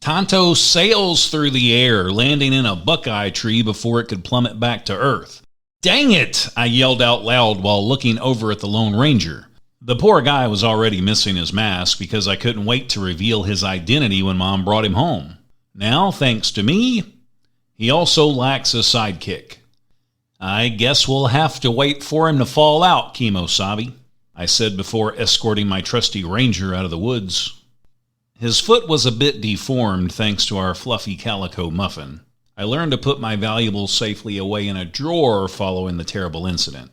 Tonto sails through the air, landing in a Buckeye tree before it could plummet back to earth. "Dang it!" I yelled out loud while looking over at the Lone Ranger. The poor guy was already missing his mask because I couldn't wait to reveal his identity when Mom brought him home. Now, thanks to me, he also lacks a sidekick. "I guess we'll have to wait for him to fall out, Kemosabe," I said before escorting my trusty ranger out of the woods. His foot was a bit deformed thanks to our fluffy calico Muffin. I learned to put my valuables safely away in a drawer following the terrible incident.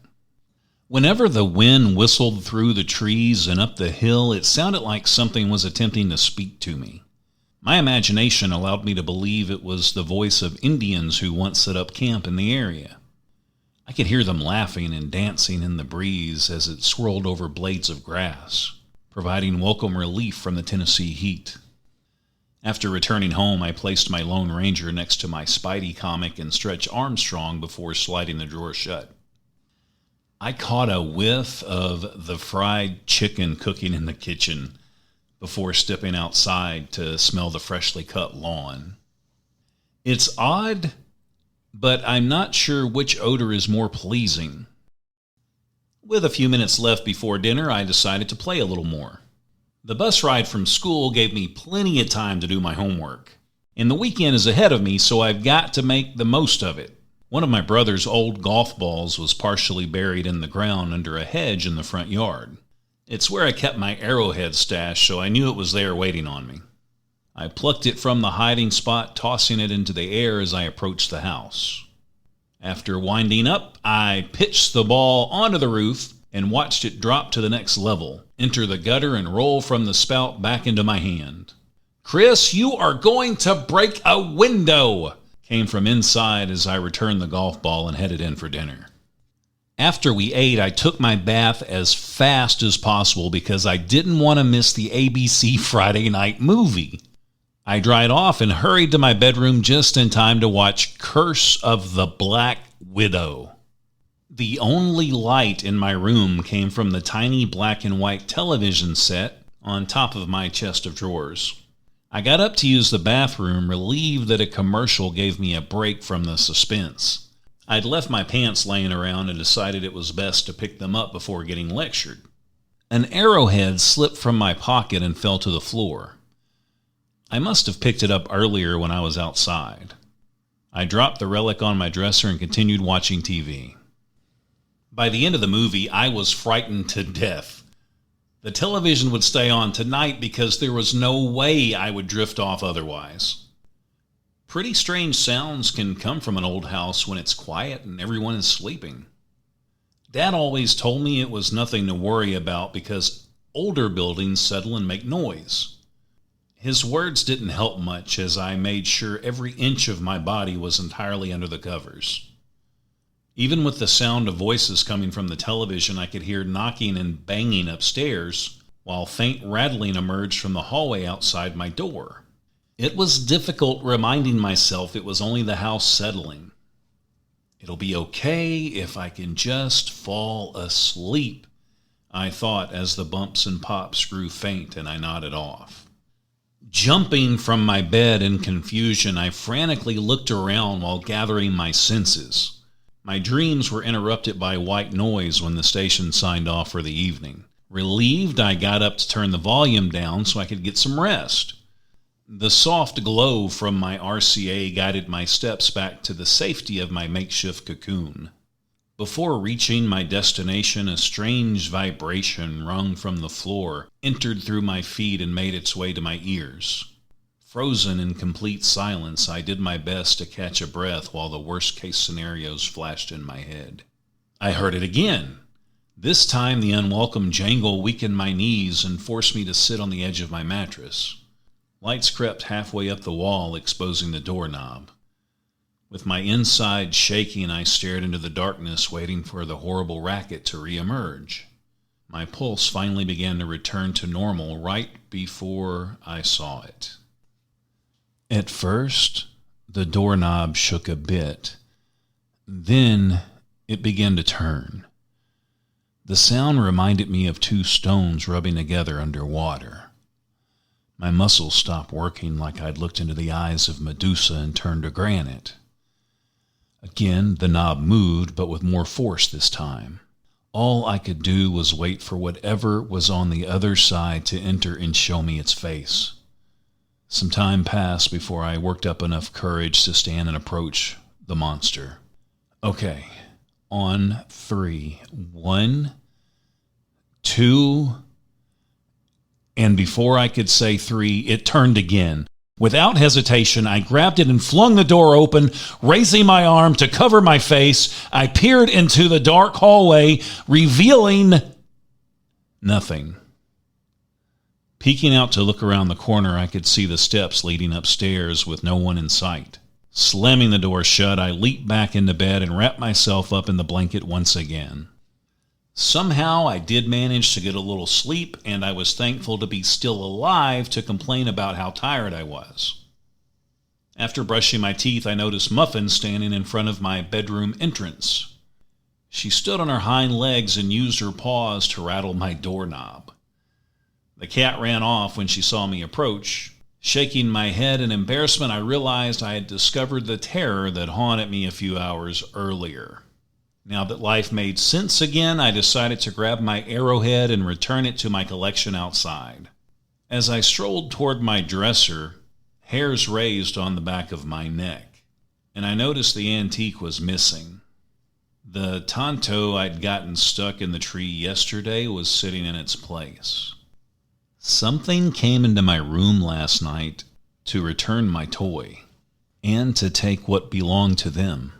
Whenever the wind whistled through the trees and up the hill, it sounded like something was attempting to speak to me. My imagination allowed me to believe it was the voice of Indians who once set up camp in the area. I could hear them laughing and dancing in the breeze as it swirled over blades of grass, providing welcome relief from the Tennessee heat. After returning home, I placed my Lone Ranger next to my Spidey comic and Stretch Armstrong before sliding the drawer shut. I caught a whiff of the fried chicken cooking in the kitchen before stepping outside to smell the freshly cut lawn. It's odd, but I'm not sure which odor is more pleasing. With a few minutes left before dinner, I decided to play a little more. The bus ride from school gave me plenty of time to do my homework. And the weekend is ahead of me, so I've got to make the most of it. One of my brother's old golf balls was partially buried in the ground under a hedge in the front yard. It's where I kept my arrowhead stash, so I knew it was there waiting on me. I plucked it from the hiding spot, tossing it into the air as I approached the house. After winding up, I pitched the ball onto the roof and watched it drop to the next level, enter the gutter, and roll from the spout back into my hand. "Chris, you are going to break a window!" came from inside as I returned the golf ball and headed in for dinner. After we ate, I took my bath as fast as possible because I didn't want to miss the ABC Friday night movie. I dried off and hurried to my bedroom just in time to watch Curse of the Black Widow. The only light in my room came from the tiny black and white television set on top of my chest of drawers. I got up to use the bathroom, relieved that a commercial gave me a break from the suspense. I'd left my pants laying around and decided it was best to pick them up before getting lectured. An arrowhead slipped from my pocket and fell to the floor. I must have picked it up earlier when I was outside. I dropped the relic on my dresser and continued watching TV. By the end of the movie, I was frightened to death. The television would stay on tonight because there was no way I would drift off otherwise. Pretty strange sounds can come from an old house when it's quiet and everyone is sleeping. Dad always told me it was nothing to worry about because older buildings settle and make noise. His words didn't help much as I made sure every inch of my body was entirely under the covers. Even with the sound of voices coming from the television, I could hear knocking and banging upstairs, while faint rattling emerged from the hallway outside my door. It was difficult reminding myself it was only the house settling. It'll be okay if I can just fall asleep, I thought as the bumps and pops grew faint and I nodded off. Jumping from my bed in confusion, I frantically looked around while gathering my senses. My dreams were interrupted by white noise when the station signed off for the evening. Relieved, I got up to turn the volume down so I could get some rest. The soft glow from my RCA guided my steps back to the safety of my makeshift cocoon. Before reaching my destination, a strange vibration wrung from the floor entered through my feet and made its way to my ears. Frozen in complete silence, I did my best to catch a breath while the worst-case scenarios flashed in my head. I heard it again. This time, the unwelcome jangle weakened my knees and forced me to sit on the edge of my mattress. Lights crept halfway up the wall, exposing the doorknob. With my inside shaking, I stared into the darkness, waiting for the horrible racket to reemerge. My pulse finally began to return to normal right before I saw it. At first, the doorknob shook a bit. Then it began to turn. The sound reminded me of two stones rubbing together underwater. My muscles stopped working like I'd looked into the eyes of Medusa and turned to granite. Again, the knob moved, but with more force this time. All I could do was wait for whatever was on the other side to enter and show me its face. Some time passed before I worked up enough courage to stand and approach the monster. Okay, on 3. 1, 2, and before I could say 3, it turned again. Without hesitation, I grabbed it and flung the door open, raising my arm to cover my face. I peered into the dark hallway, revealing nothing. Peeking out to look around the corner, I could see the steps leading upstairs with no one in sight. Slamming the door shut, I leaped back into bed and wrapped myself up in the blanket once again. Somehow I did manage to get a little sleep, and I was thankful to be still alive to complain about how tired I was. After brushing my teeth, I noticed Muffin standing in front of my bedroom entrance. She stood on her hind legs and used her paws to rattle my doorknob. The cat ran off when she saw me approach. Shaking my head in embarrassment, I realized I had discovered the terror that haunted me a few hours earlier. Now that life made sense again, I decided to grab my arrowhead and return it to my collection outside. As I strolled toward my dresser, hairs raised on the back of my neck, and I noticed the antique was missing. The Tonto I'd gotten stuck in the tree yesterday was sitting in its place. Something came into my room last night to return my toy, and to take what belonged to them.